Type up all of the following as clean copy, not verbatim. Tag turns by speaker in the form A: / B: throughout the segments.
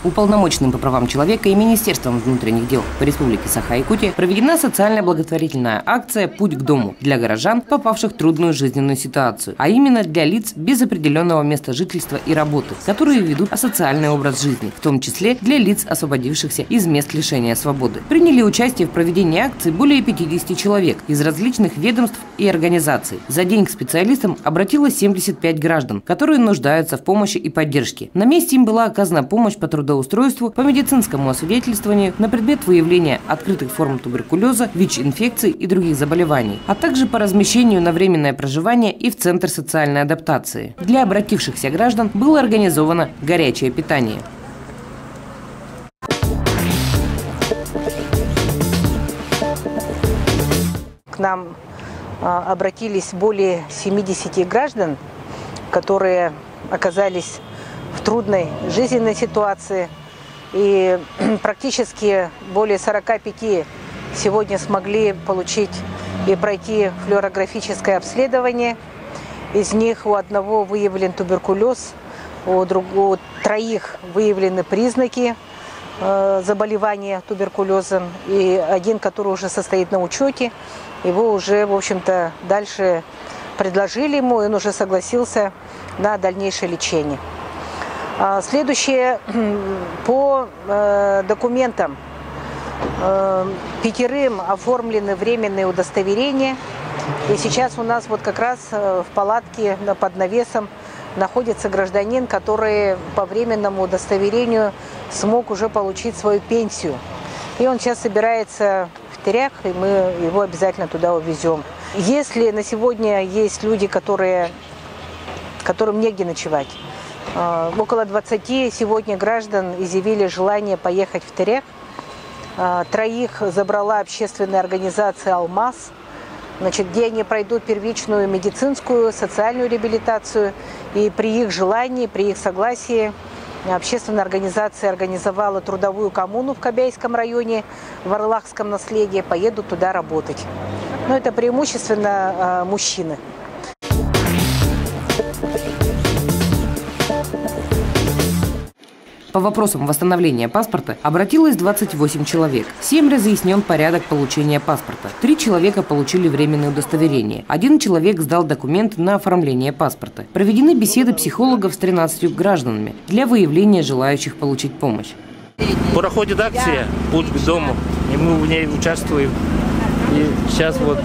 A: Уполномоченным по правам человека и Министерством внутренних дел по Республике Саха-Якутия проведена социальная благотворительная акция «Путь к дому» для горожан, попавших в трудную жизненную ситуацию, а именно для лиц без определенного места жительства и работы, которые ведут асоциальный образ жизни, в том числе для лиц, освободившихся из мест лишения свободы. Приняли участие в проведении акции более 50 человек из различных ведомств и организаций. За день к специалистам обратилось 75 граждан, которые нуждаются в помощи и поддержке. На месте им была оказана помощь по трудоустройству, по медицинскому освидетельствованию на предмет выявления открытых форм туберкулеза, ВИЧ-инфекций и других заболеваний, а также по размещению на временное проживание и в Центр социальной адаптации. Для обратившихся граждан было организовано горячее питание.
B: К нам обратились более 70 граждан, которые оказались в трудной жизненной ситуации. И практически более 45 сегодня смогли получить и пройти флюорографическое обследование. Из них у одного выявлен туберкулез, у троих выявлены признаки заболевания туберкулезом. И один, который уже состоит на учете, его уже, в общем-то, дальше предложили ему, и он уже согласился на дальнейшее лечение. Следующее по документам. 5 оформлены временные удостоверения. И сейчас у нас вот как раз в палатке под навесом находится гражданин, который по временному удостоверению смог уже получить свою пенсию. И он сейчас собирается в Терях, и мы его обязательно туда увезем. Если на сегодня есть люди, которым негде ночевать, около 20 сегодня граждан изъявили желание поехать в Терек. 3 забрала общественная организация «Алмаз», где они пройдут первичную медицинскую, социальную реабилитацию. И при их желании, при их согласии общественная организация организовала трудовую коммуну в Кобяйском районе, в Орлахском наследии, поедут туда работать. Но это преимущественно мужчины.
A: По вопросам восстановления паспорта обратилось 28 человек. 7 разъяснен порядок получения паспорта. 3 человека получили временное удостоверение. 1 человек сдал документы на оформление паспорта. Проведены беседы психологов с 13 гражданами для выявления желающих получить помощь.
C: Проходит акция «Путь к дому», и мы в ней участвуем. И сейчас вот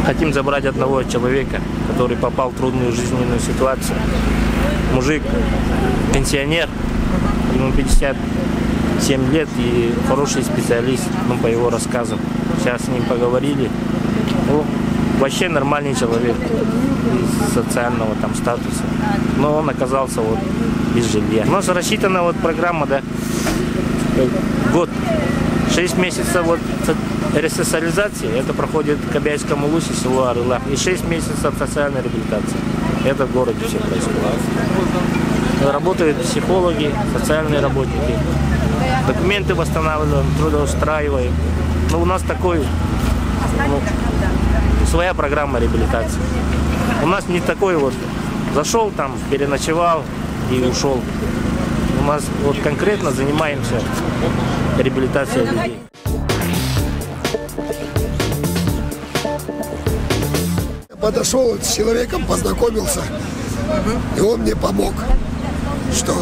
C: хотим забрать одного человека, который попал в трудную жизненную ситуацию. Мужик, пенсионер. Ему 57 лет и хороший специалист, по его рассказам. Сейчас с ним поговорили. Вообще нормальный человек из социального статуса. Но он оказался без жилья. У нас рассчитана программа, год. 6 месяцев ресоциализации, это проходит в Кобяйском улусе, село Орлах. И 6 месяцев социальной реабилитации. Это в городе все происходит. Работают психологи, социальные работники. Документы восстанавливаем, трудоустраиваем. Но у нас своя программа реабилитации. У нас не такой зашел переночевал и ушел. У нас конкретно занимаемся реабилитацией людей.
D: Я подошел с человеком, познакомился, и он мне помог. Что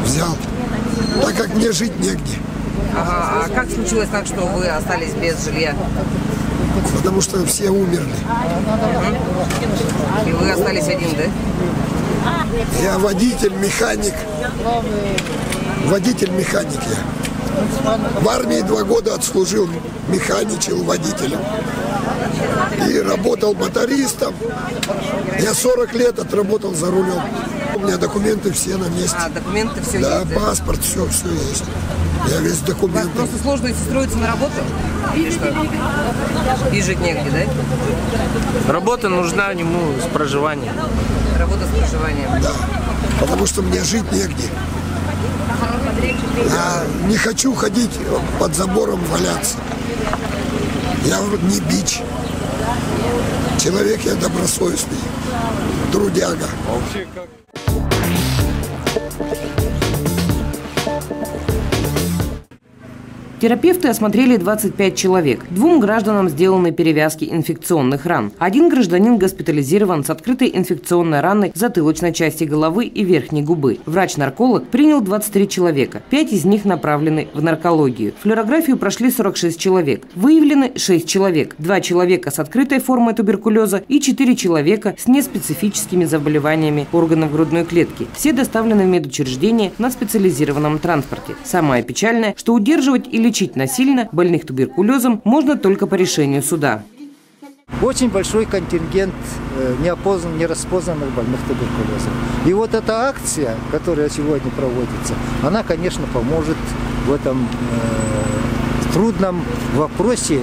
D: взял, так как мне жить негде.
E: Ага, а как случилось так, что вы остались без жилья?
D: Потому что все умерли.
E: И вы остались один, да?
D: Я водитель-механик. Водитель-механик я. В армии 2 года отслужил, механичил водителем. И работал мотористом. Я 40 лет отработал за рулем. У меня документы все на месте.
E: А, документы все
D: да,
E: есть?
D: Да, паспорт, все есть. Я весь документ.
E: У вас просто сложно устроиться на работу? Или что? И жить негде, да?
C: Работа нужна ему с проживанием.
E: Работа с проживанием?
D: Да, потому что мне жить негде. Я не хочу ходить под забором валяться. Я не бич. Человек я добросовестный, трудяга.
A: Терапевты осмотрели 25 человек. 2 гражданам сделаны перевязки инфекционных ран. 1 гражданин госпитализирован с открытой инфекционной раной в затылочной части головы и верхней губы. Врач-нарколог принял 23 человека. 5 из них направлены в наркологию. Флюорографию прошли 46 человек. Выявлены 6 человек. 2 человека с открытой формой туберкулеза и 4 человека с неспецифическими заболеваниями органов грудной клетки. Все доставлены в медучреждение на специализированном транспорте. Самое печальное, что удерживать или лечить насильно больных туберкулезом можно только по решению суда.
F: Очень большой контингент нераспознанных больных туберкулезом. И вот эта акция, которая сегодня проводится, она, конечно, поможет в этом трудном вопросе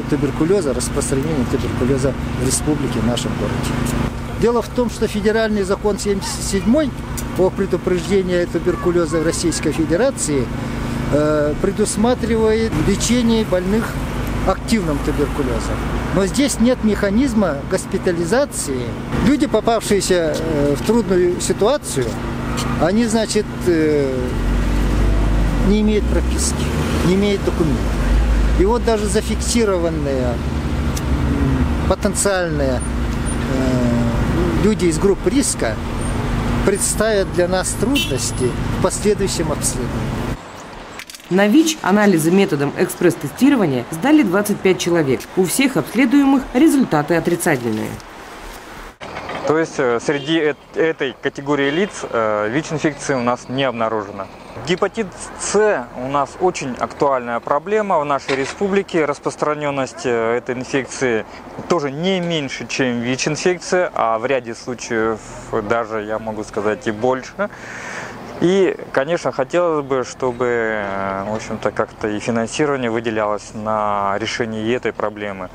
F: туберкулеза, распространения туберкулеза в республике, в нашем городе. Дело в том, что федеральный закон 77 о предупреждении туберкулеза в Российской Федерации предусматривает лечение больных активным туберкулезом. Но здесь нет механизма госпитализации. Люди, попавшиеся в трудную ситуацию, они, значит, не имеют прописки, не имеют документов. И вот даже зафиксированные потенциальные люди из групп риска представят для нас трудности в последующем обследовании.
A: На ВИЧ анализы методом экспресс-тестирования сдали 25 человек. У всех обследуемых результаты отрицательные.
G: То есть среди этой категории лиц ВИЧ-инфекции у нас не обнаружено. Гепатит С у нас очень актуальная проблема в нашей республике. Распространенность этой инфекции тоже не меньше, чем ВИЧ-инфекция, а в ряде случаев даже, я могу сказать, и больше. И, конечно, хотелось бы, чтобы, в общем-то, как-то и финансирование выделялось на решение этой проблемы.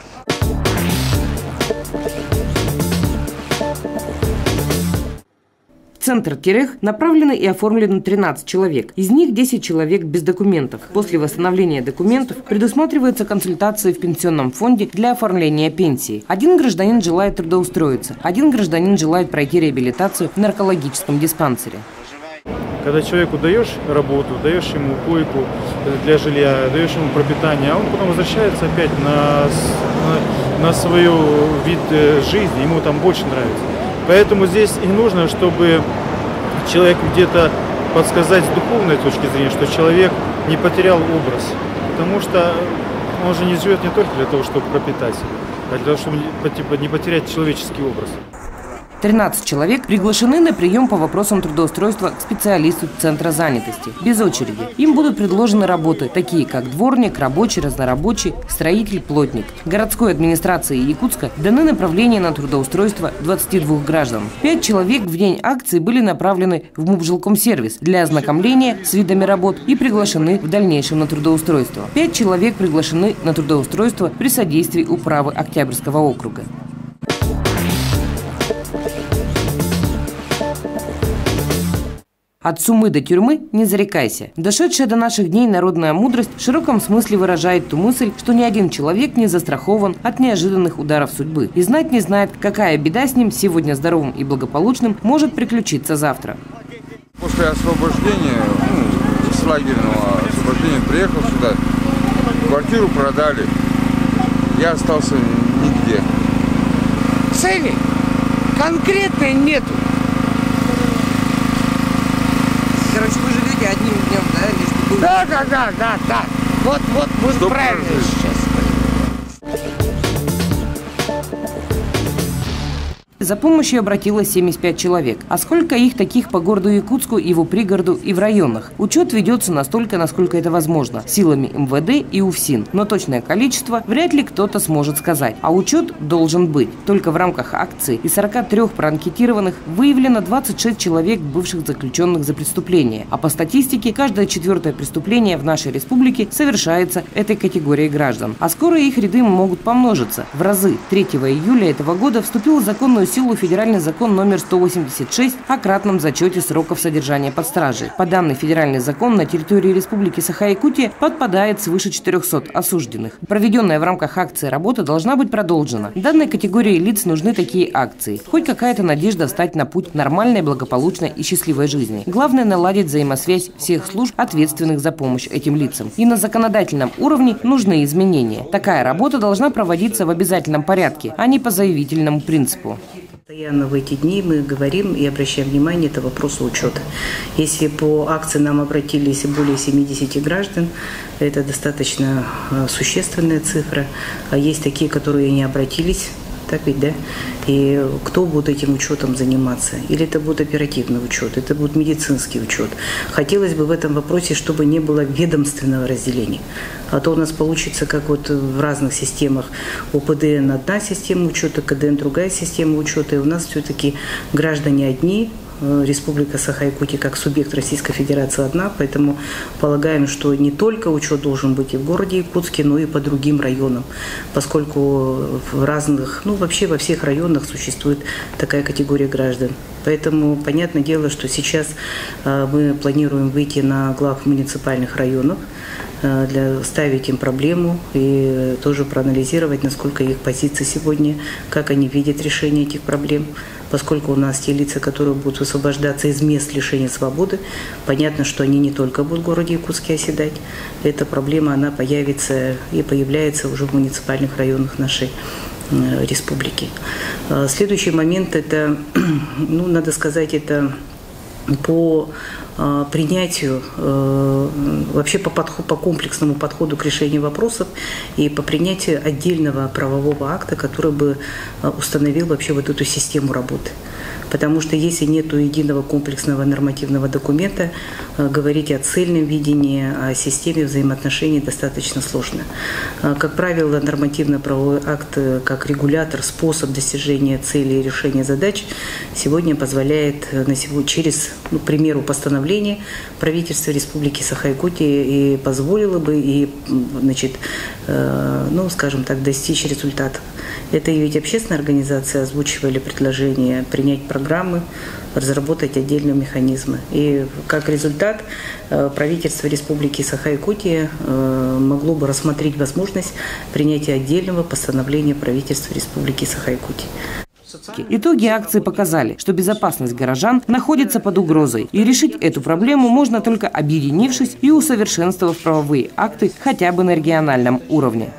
A: В центр Терех направлены и оформлены 13 человек. Из них 10 человек без документов. После восстановления документов предусматривается консультация в пенсионном фонде для оформления пенсии. 1 гражданин желает трудоустроиться. 1 гражданин желает пройти реабилитацию в наркологическом диспансере.
H: Когда человеку даешь работу, даешь ему койку для жилья, даешь ему пропитание, а он потом возвращается опять на свой вид жизни, ему там больше нравится. Поэтому здесь и нужно, чтобы человеку где-то подсказать с духовной точки зрения, что человек не потерял образ. Потому что он же не живет не только для того, чтобы пропитать себя, а для того, чтобы не потерять человеческий образ.
A: 13 человек приглашены на прием по вопросам трудоустройства к специалисту Центра занятости. Без очереди. Им будут предложены работы, такие как дворник, рабочий, разнорабочий, строитель, плотник. Городской администрации Якутска даны направления на трудоустройство 22 граждан. 5 человек в день акции были направлены в МУП-жилкомсервис для ознакомления с видами работ и приглашены в дальнейшем на трудоустройство. 5 человек приглашены на трудоустройство при содействии управы Октябрьского округа. От сумы до тюрьмы не зарекайся. Дошедшая до наших дней народная мудрость в широком смысле выражает ту мысль, что ни один человек не застрахован от неожиданных ударов судьбы. И знать не знает, какая беда с ним сегодня здоровым и благополучным может приключиться завтра.
I: После освобождения, с лагерного освобождения, приехал сюда, квартиру продали, я остался нигде.
J: Цели конкретной нету.
E: Короче, вы живете одним днем, да? Лишь бы...
J: Да. Вот вы
I: Что
J: правильно
I: прожить?
J: сейчас.
A: За помощью обратилось 75 человек. А сколько их таких по городу Якутску, его пригороду и в районах? Учет ведется настолько, насколько это возможно, силами МВД и УФСИН. Но точное количество вряд ли кто-то сможет сказать. А учет должен быть. Только в рамках акции из 43 проанкетированных выявлено 26 человек, бывших заключенных за преступление. А по статистике, каждое 4-е преступление в нашей республике совершается этой категорией граждан. А скоро их ряды могут помножиться в разы. 3 июля этого года вступил в законную силу федеральный закон номер 186 о кратном зачете сроков содержания под стражей. По данный федеральный закон на территории Республики Саха-Якутия подпадает свыше 400 осужденных. Проведенная в рамках акции работа должна быть продолжена. Данной категории лиц нужны такие акции. Хоть какая-то надежда встать на путь нормальной, благополучной и счастливой жизни. Главное наладить взаимосвязь всех служб, ответственных за помощь этим лицам. И на законодательном уровне нужны изменения. Такая работа должна проводиться в обязательном порядке, а не по заявительному принципу.
B: Постоянно в эти дни мы говорим и обращаем внимание, это вопросы учета. Если по акции нам обратились более 70 граждан, это достаточно существенная цифра. А есть такие, которые не обратились. Так ведь, да? И кто будет этим учетом заниматься? Или это будет оперативный учет, это будет медицинский учет. Хотелось бы в этом вопросе, чтобы не было ведомственного разделения. А то у нас получится, как вот в разных системах. У ПДН одна система учета, КДН другая система учета. И у нас все-таки граждане одни. Республика Саха-Якутия как субъект Российской Федерации одна, поэтому полагаем, что не только учет должен быть и в городе Якутске, но и по другим районам, поскольку в разных, вообще во всех районах существует такая категория граждан. Поэтому понятное дело, что сейчас мы планируем выйти на глав муниципальных районов, ставить им проблему и тоже проанализировать, насколько их позиции сегодня, как они видят решение этих проблем. Поскольку у нас те лица, которые будут высвобождаться из мест лишения свободы, понятно, что они не только будут в городе Якутске оседать. Эта проблема, она появится и появляется уже в муниципальных районах нашей республики. Следующий момент, это, надо сказать, это по принятию, вообще по комплексному подходу к решению вопросов и по принятию отдельного правового акта, который бы установил вообще вот эту систему работы. Потому что если нет единого комплексного нормативного документа, говорить о цельном видении, о системе взаимоотношений достаточно сложно. Как правило, нормативно-правовой акт как регулятор, способ достижения цели и решения задач сегодня позволяет через, к примеру, постановление правительства Республики Саха-Якутия и позволило бы скажем так, достичь результатов. Это и ведь общественные организации озвучивали предложение принять программы, разработать отдельные механизмы. И как результат правительство Республики Саха-Якутия могло бы рассмотреть возможность принятия отдельного постановления правительства Республики Саха-Якутия.
A: Итоги акции показали, что безопасность горожан находится под угрозой. И решить эту проблему можно только объединившись и усовершенствовав правовые акты хотя бы на региональном уровне.